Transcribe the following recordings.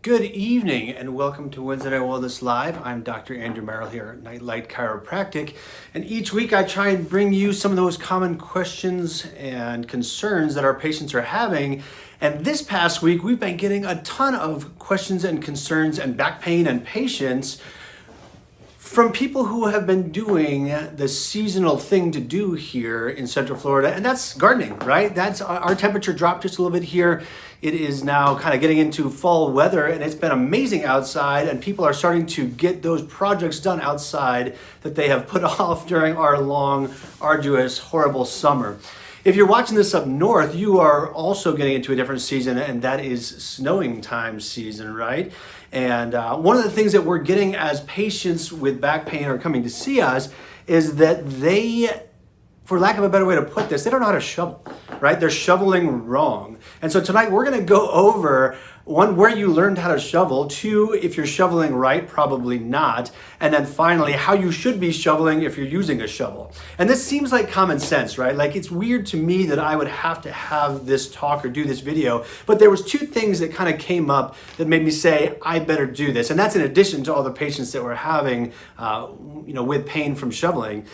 Good evening and welcome to Wednesday Night Wellness Live. I'm Dr. Andrew Merrill here at Nightlight Chiropractic, and each week I try and bring you some of those common questions and concerns that our patients are having. And this past week we've been getting a ton of questions and concerns and back pain and patients from people who have been doing the seasonal thing to do here in Central Florida, and that's gardening, right? That's our temperature dropped just a little bit here. It is now kind of getting into fall weather, and it's been amazing outside, and people are starting to get those projects done outside that they have put off during our long, arduous, horrible summer. If you're watching this up north, you are also getting into a different season, and that is snowing time season, right? And one of the things that we're getting as patients with back pain are coming to see us is that they, for lack of a better way to put this, they don't know how to shovel, right? They're shoveling wrong. And so tonight we're gonna go over one, where you learned how to shovel, two, if you're shoveling right, probably not, and then finally, how you should be shoveling if you're using a shovel. And this seems like common sense, right? Like, it's weird to me that I would have to have this talk or do this video, but there was two things that kind of came up that made me say, I better do this. And that's in addition to all the patients that we're having, with pain from shoveling.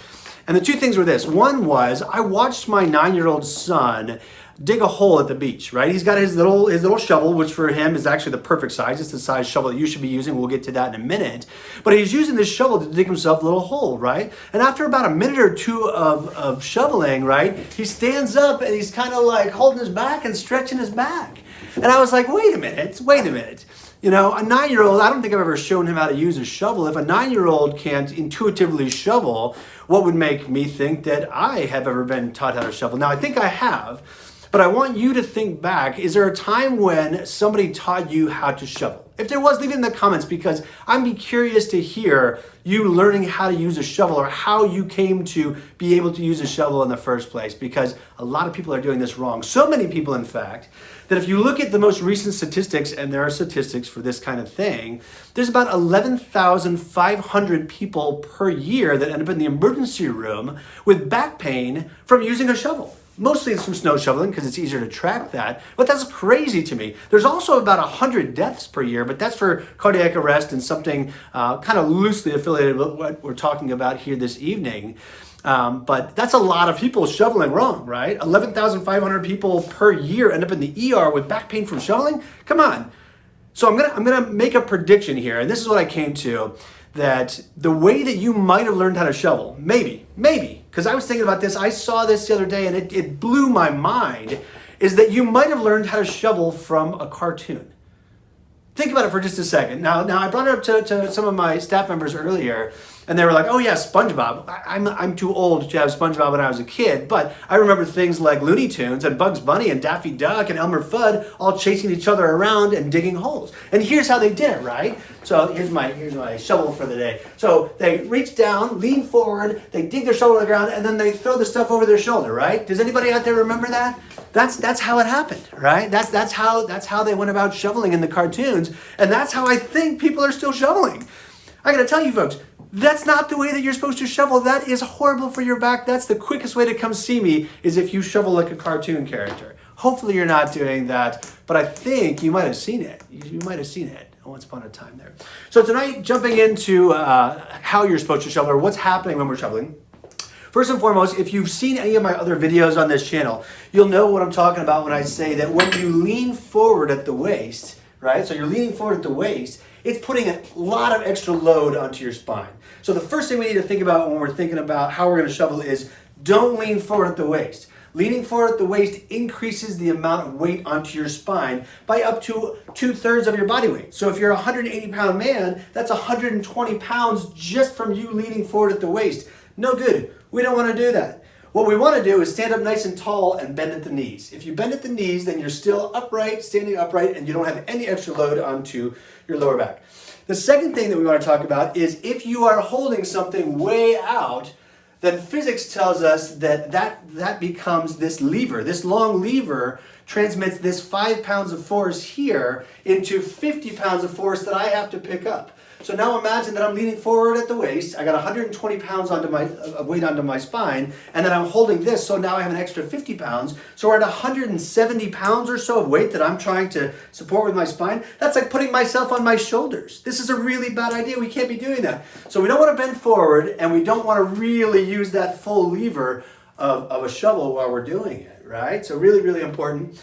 And the two things were this. One was, I watched my 9-year-old son dig a hole at the beach, right? He's got his little shovel, which for him is actually the perfect size. It's the size shovel that you should be using. We'll get to that in a minute. But he's using this shovel to dig himself a little hole, right? And after about a minute or two of shoveling, right, he stands up and he's kind of like holding his back and stretching his back. And I was like, wait a minute. You know, a 9-year-old, I don't think I've ever shown him how to use a shovel. If a 9-year-old can't intuitively shovel, what would make me think that I have ever been taught how to shovel? Now, I think I have, but I want you to think back. Is there a time when somebody taught you how to shovel? If there was, leave it in the comments, because I'd be curious to hear you learning how to use a shovel or how you came to be able to use a shovel in the first place, because a lot of people are doing this wrong. So many people, in fact, that if you look at the most recent statistics, and there are statistics for this kind of thing, there's about 11,500 people per year that end up in the emergency room with back pain from using a shovel. Mostly it's from snow shoveling because it's easier to track that, but that's crazy to me. There's also about 100 deaths per year, but that's for cardiac arrest and something kind of loosely affiliated with what we're talking about here this evening. But that's a lot of people shoveling wrong, right? 11,500 people per year end up in the ER with back pain from shoveling? Come on. So I'm gonna make a prediction here, and this is what I came to, that the way that you might have learned how to shovel, maybe, because I was thinking about this, I saw this the other day and it blew my mind, is that you might have learned how to shovel from a cartoon. Think about it for just a second. Now I brought it up to some of my staff members earlier, and they were like, oh yeah, SpongeBob. I'm too old to have SpongeBob when I was a kid, but I remember things like Looney Tunes and Bugs Bunny and Daffy Duck and Elmer Fudd all chasing each other around and digging holes. And here's how they did it, right? So here's my shovel for the day. So they reach down, lean forward, they dig their shovel on the ground, and then they throw the stuff over their shoulder, right? Does anybody out there remember that? That's how it happened, right? That's how they went about shoveling in the cartoons, and that's how I think people are still shoveling. I gotta tell you folks, that's not the way that you're supposed to shovel. That is horrible for your back. That's the quickest way to come see me, is if you shovel like a cartoon character. Hopefully you're not doing that, but I think you might have seen it. You might have seen it once upon a time there. So tonight, jumping into how you're supposed to shovel, or what's happening when we're shoveling. First and foremost, if you've seen any of my other videos on this channel, you'll know what I'm talking about when I say that when you lean forward at the waist, right? So you're leaning forward at the waist, it's putting a lot of extra load onto your spine. So the first thing we need to think about when we're thinking about how we're going to shovel is, don't lean forward at the waist. Leaning forward at the waist increases the amount of weight onto your spine by up to 2/3 of your body weight. So if you're a 180-pound man, that's 120 pounds just from you leaning forward at the waist. No good. We don't want to do that. What we want to do is stand up nice and tall and bend at the knees. If you bend at the knees, then you're still upright, standing upright, and you don't have any extra load onto your lower back. The second thing that we want to talk about is, if you are holding something way out, then physics tells us that becomes this lever. This long lever transmits this 5 pounds of force here into 50 pounds of force that I have to pick up. So now imagine that I'm leaning forward at the waist. I got 120 pounds of weight onto my spine, and then I'm holding this, so now I have an extra 50 pounds. So we're at 170 pounds or so of weight that I'm trying to support with my spine. That's like putting myself on my shoulders. This is a really bad idea. We can't be doing that. So we don't want to bend forward, and we don't want to really use that full lever of a shovel while we're doing it, right? So really, really important.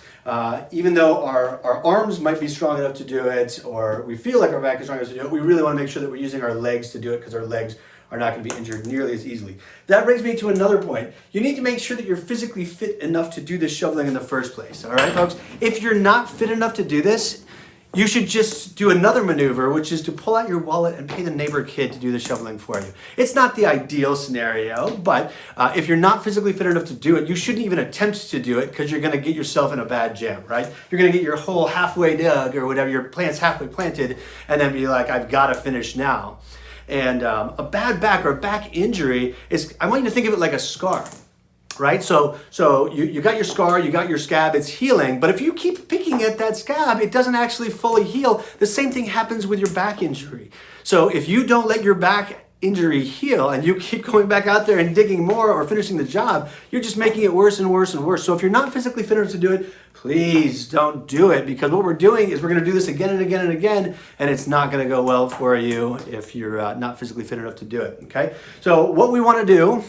Even though our arms might be strong enough to do it, or we feel like our back is strong enough to do it, we really want to make sure that we're using our legs to do it, because our legs are not going to be injured nearly as easily. That brings me to another point. You need to make sure that you're physically fit enough to do this shoveling in the first place, all right, folks? If you're not fit enough to do this, you should just do another maneuver, which is to pull out your wallet and pay the neighbor kid to do the shoveling for you. It's not the ideal scenario, but if you're not physically fit enough to do it, you shouldn't even attempt to do it, because you're going to get yourself in a bad jam, right? You're going to get your hole halfway dug or whatever, your plant's halfway planted, and then be like, I've got to finish now. And a bad back or a back injury is, I want you to think of it like a scar. Right? So you got your scar, you got your scab, it's healing, but if you keep picking at that scab, it doesn't actually fully heal. The same thing happens with your back injury. So if you don't let your back injury heal and you keep going back out there and digging more or finishing the job, you're just making it worse and worse and worse. So if you're not physically fit enough to do it, please don't do it, because what we're doing is we're going to do this again and again and again, and it's not going to go well for you if you're not physically fit enough to do it, okay? So what we want to do,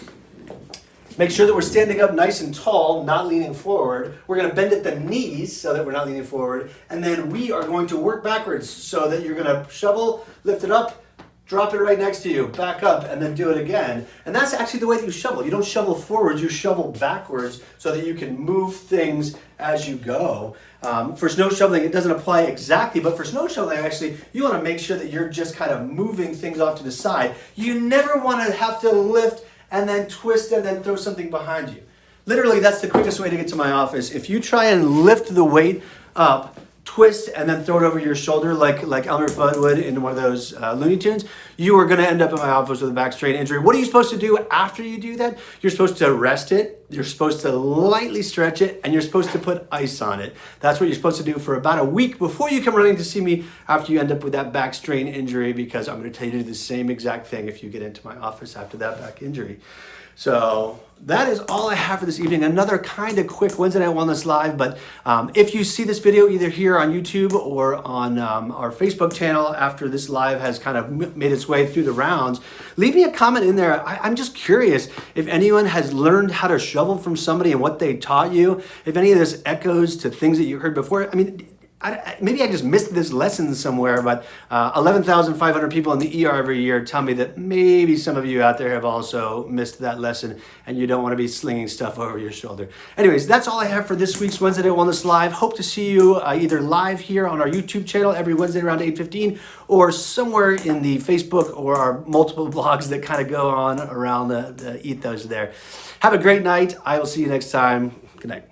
make sure that we're standing up nice and tall, not leaning forward. We're going to bend at the knees so that we're not leaning forward. And then we are going to work backwards so that you're going to shovel, lift it up, drop it right next to you, back up, and then do it again. And that's actually the way that you shovel. You don't shovel forwards, you shovel backwards so that you can move things as you go. For snow shoveling, it doesn't apply exactly, but for snow shoveling, actually, you want to make sure that you're just kind of moving things off to the side. You never want to have to lift and then twist and then throw something behind you. Literally, that's the quickest way to get to my office. If you try and lift the weight up, twist, and then throw it over your shoulder like Elmer Fudd would in one of those Looney Tunes, you are going to end up in my office with a back strain injury. What are you supposed to do after you do that? You're supposed to rest it, you're supposed to lightly stretch it, and you're supposed to put ice on it. That's what you're supposed to do for about a week before you come running to see me after you end up with that back strain injury, because I'm going to tell you to do the same exact thing if you get into my office after that back injury. So that is all I have for this evening. Another kind of quick Wednesday Night Wellness Live, but if you see this video either here on YouTube or on our Facebook channel after this live has kind of made its way through the rounds, leave me a comment in there. I'm just curious if anyone has learned how to shovel from somebody and what they taught you, if any of this echoes to things that you heard before. I mean, maybe I just missed this lesson somewhere, but 11,500 people in the ER every year tell me that maybe some of you out there have also missed that lesson and you don't want to be slinging stuff over your shoulder. Anyways, that's all I have for this week's Wednesday Night Wellness Live. Hope to see you either live here on our YouTube channel every Wednesday around 8:15 or somewhere in the Facebook or our multiple blogs that kind of go on around the ethos there. Have a great night. I will see you next time. Good night.